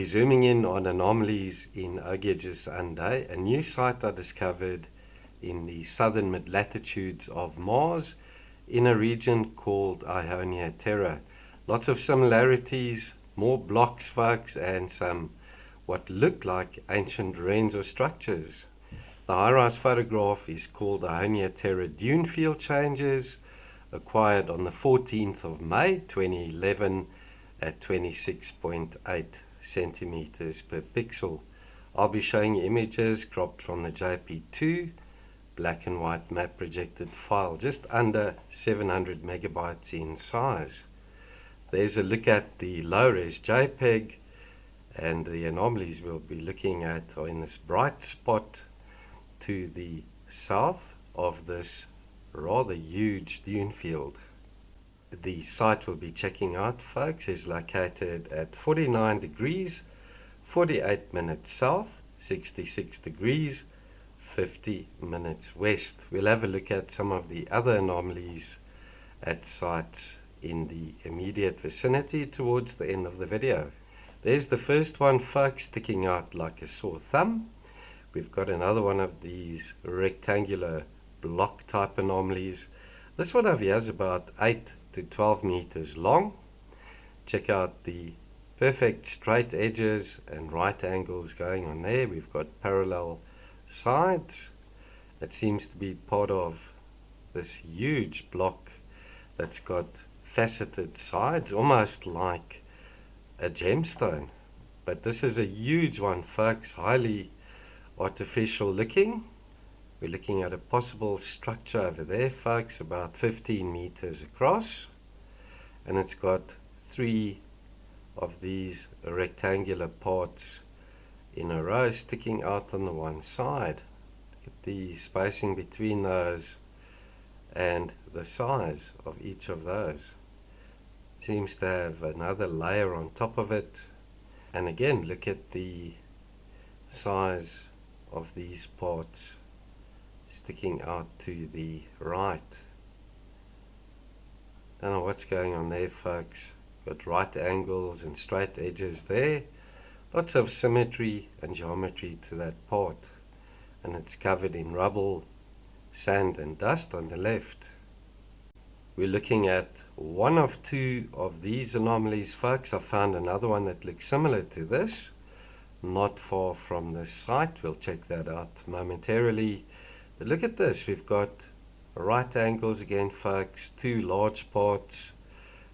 We're zooming in on anomalies in Ogygis Undae, a new site I discovered in the southern mid-latitudes of Mars in a region called Aonia Terra. Lots of similarities, more blocks, folks, and some what look like ancient ruins or structures. The high-rise photograph is called Aonia Terra Dune field changes, acquired on the 14th of May 2011 at 26.8 centimeters per pixel. I'll be showing you images cropped from the JP2 black and white map projected file, just under 700 megabytes in size. There's a look at the low-res JPEG, and the anomalies we'll be looking at are in this bright spot to the south of this rather huge dune field. The site we'll be checking out, folks, is located at 49 degrees, 48 minutes south, 66 degrees, 50 minutes west. We'll have a look at some of the other anomalies at sites in the immediate vicinity towards the end of the video. There's the first one, folks, sticking out like a sore thumb. We've got another one of these rectangular block type anomalies. This one over here is about 8 to 12 meters long. Check out the perfect straight edges and right angles going on there. We've got parallel sides. It seems to be part of this huge block that's got faceted sides, almost like a gemstone. But this is a huge one, folks, highly artificial looking. We're looking at a possible structure over there, folks, about 15 meters across, and it's got 3 of these rectangular parts in a row sticking out on the one side. Look at the spacing between those and the size of each of those. Seems to have another layer on top of it, and again, look at the size of these parts sticking out to the right. Don't know what's going on there, folks. Got right angles and straight edges there. Lots of symmetry and geometry to that part. And it's covered in rubble, sand and dust on the left. We're looking at one of 2 of these anomalies, folks. I found another one that looks similar to this, not far from this site. We'll check that out momentarily. But look at this, we've got right angles again, folks, 2 large parts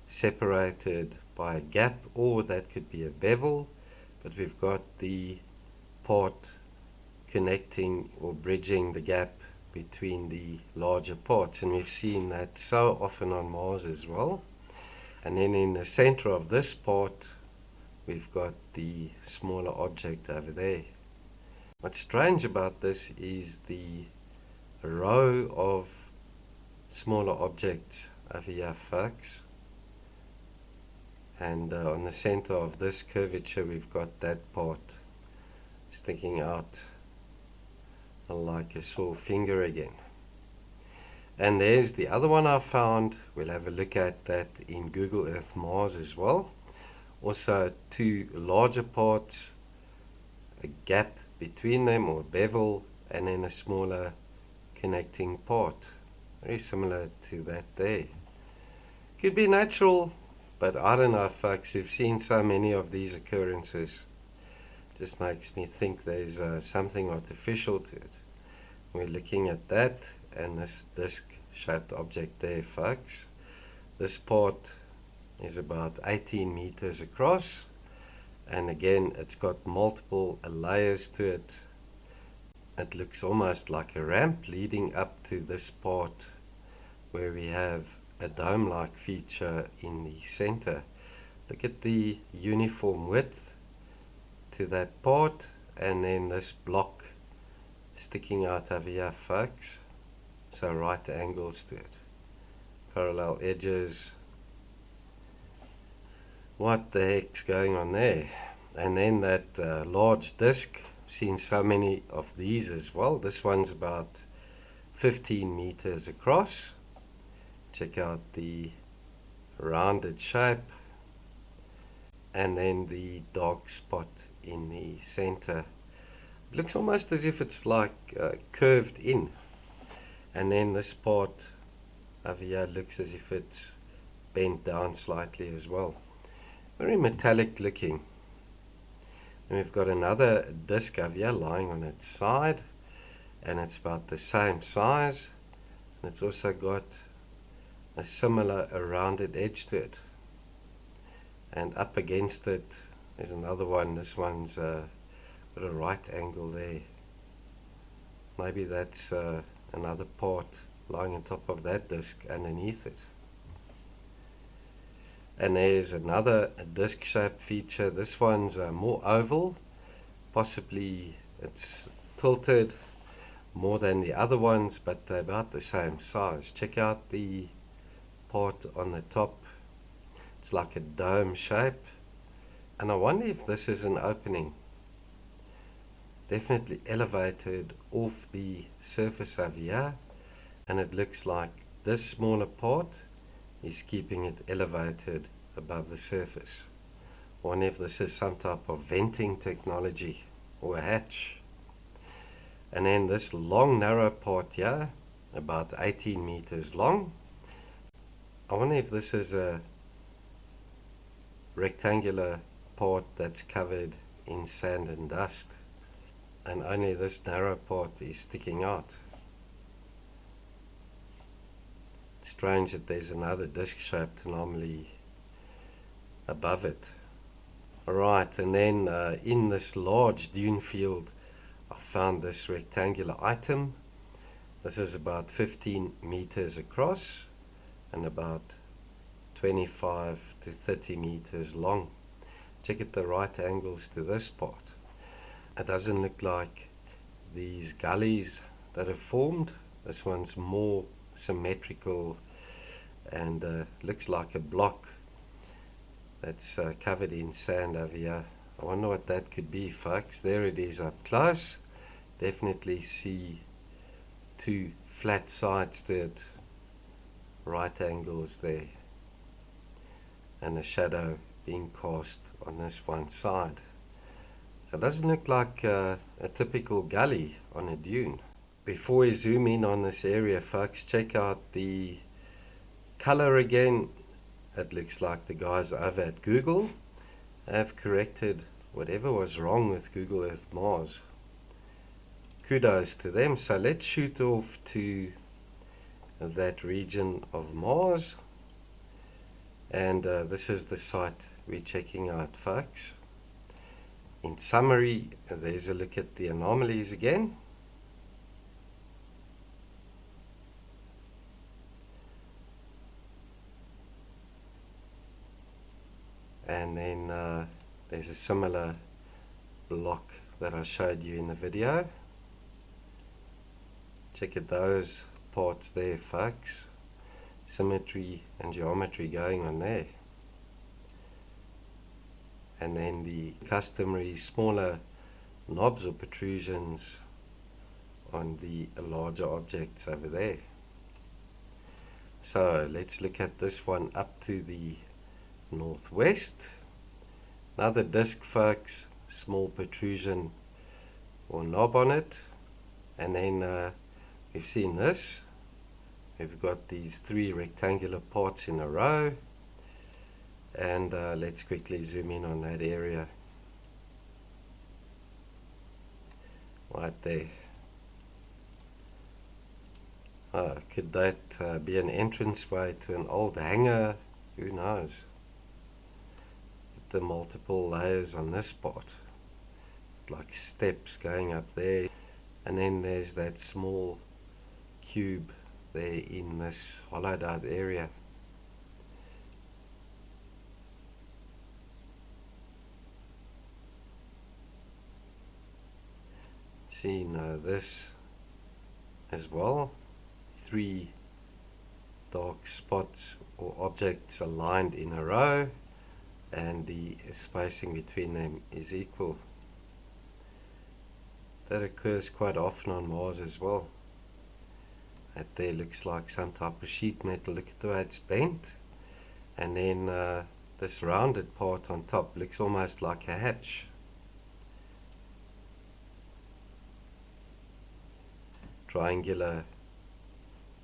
separated by a gap, or that could be a bevel, but we've got the part connecting or bridging the gap between the larger parts, and we've seen that so often on Mars as well. And then in the center of this part, we've got the smaller object over there. What's strange about this is the row of smaller objects over here, folks, and on the center of this curvature we've got that part sticking out like a sore finger again. And there's the other one I found. We'll have a look at that in Google Earth Mars as well. Also 2 larger parts, a gap between them or bevel, and then a smaller connecting part, very similar to that there. Could be natural, but I don't know, folks. We've seen so many of these occurrences. Just makes me think there's something artificial to it. We're looking at that and this disc-shaped object there, folks. This part is about 18 meters across, and again it's got multiple layers to it. It looks almost like a ramp leading up to this part where we have a dome-like feature in the center. Look at the uniform width to that part, and then this block sticking out over here, folks. So right angles to it, parallel edges. What the heck's going on there? And then that large disc. Seen so many of these as well. This one's about 15 meters across. Check out the rounded shape. and then the dark spot in the center. It looks almost as if it's like curved in, and then this part over here looks as if it's bent down slightly as well. Very metallic looking. And we've got another disc over here lying on its side, and it's about the same size, and it's also got a similar rounded edge to it. And up against it there's another one. This one's got a right angle there. Maybe that's another part lying on top of that disc underneath it. And there's another disc shaped feature. This one's more oval, possibly it's tilted more than the other ones, but they're about the same size. Check out the part on the top. It's like a dome shape, and I wonder if this is an opening. Definitely elevated off the surface over here, and it looks like this smaller part is keeping it elevated above the surface. I wonder if this is some type of venting technology or a hatch. And then this long narrow part here, about 18 meters long. I wonder if this is a rectangular part that's covered in sand and dust, and only this narrow part is sticking out. It's strange that there's another disc-shaped anomaly above it. Alright, and then in this large dune field I found this rectangular item. This is about 15 meters across and about 25 to 30 meters long. Check at the right angles to this part. It doesn't look like these gullies that have formed. This one's more symmetrical and looks like a block that's covered in sand over here. I wonder what that could be, folks. There it is up close. Definitely see two flat sides to it, right angles there, and a shadow being cast on this one side. So it doesn't look like a typical gully on a dune. Before we zoom in on this area, folks, check out the color again. It looks like the guys over at Google have corrected whatever was wrong with Google Earth Mars. Kudos to them. So let's shoot off to that region of Mars, and this is the site we're checking out, folks. In summary, there's a look at the anomalies again. And then there's a similar block that I showed you in the video. Check at those parts there, folks. Symmetry and geometry going on there. And then the customary smaller knobs or protrusions on the larger objects over there. So let's look at this one up to the northwest. Another disc, folks, small protrusion or knob on it. And then we've seen this. We've got these three rectangular parts in a row, and let's quickly zoom in on that area right there. Could that be an entranceway to an old hangar? Who knows? The multiple layers on this part, like steps going up there, and then there's that small cube there in this hollowed out area. Seen this as well. Three dark spots or objects aligned in a row, and the spacing between them is equal. That occurs quite often on Mars as well. That there looks like some type of sheet metal. Look at the way it's bent, and then this rounded part on top looks almost like a hatch. Triangular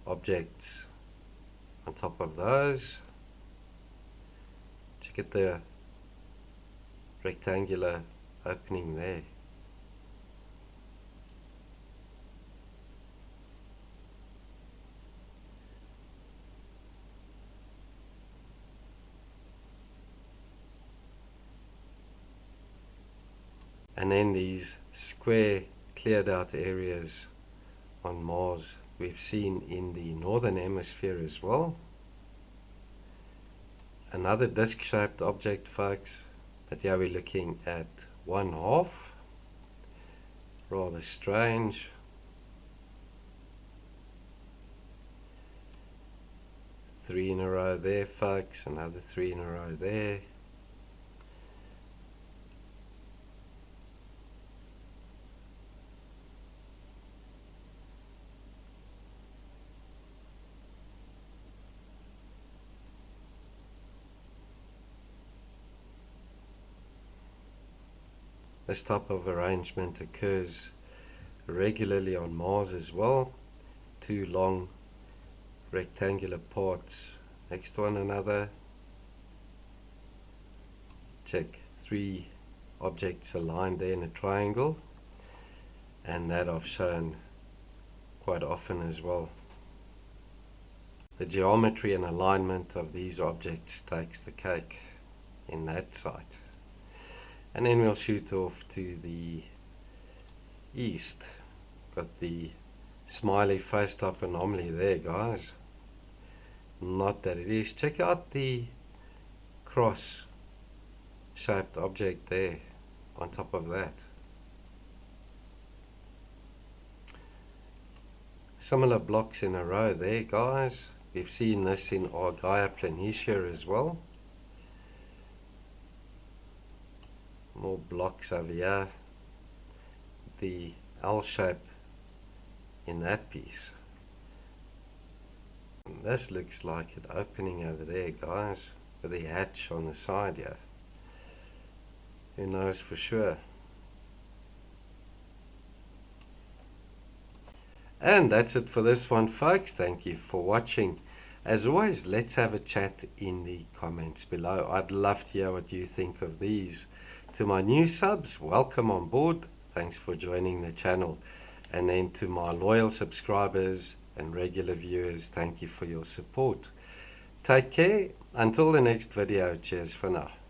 objects on top of those. Check out the rectangular opening there. And then these square cleared out areas on Mars we've seen in the northern hemisphere as well. Another disc-shaped object, folks, but here we're looking at 1/2. Rather strange. Three in a row there, folks, another 3 in a row there. This type of arrangement occurs regularly on Mars as well. 2 long rectangular parts next to one another. Check 3 objects aligned there in a triangle, and that I've shown quite often as well. The geometry and alignment of these objects takes the cake in that site. And then we'll shoot off to the east. Got the smiley face type anomaly there, guys. Not that it is. Check out the cross shaped object there on top of that. Similar blocks in a row there, guys. We've seen this in Ogygis Undae as well. More blocks over here. The L shape in that piece. This looks like an opening over there, guys, with the hatch on the side here. Who knows for sure? And that's it for this one, folks. Thank you for watching. As always, let's have a chat in the comments below. I'd love to hear what you think of these. To my new subs, welcome on board. Thanks for joining the channel. And then to my loyal subscribers and regular viewers, thank you for your support. Take care. Until the next video, cheers for now.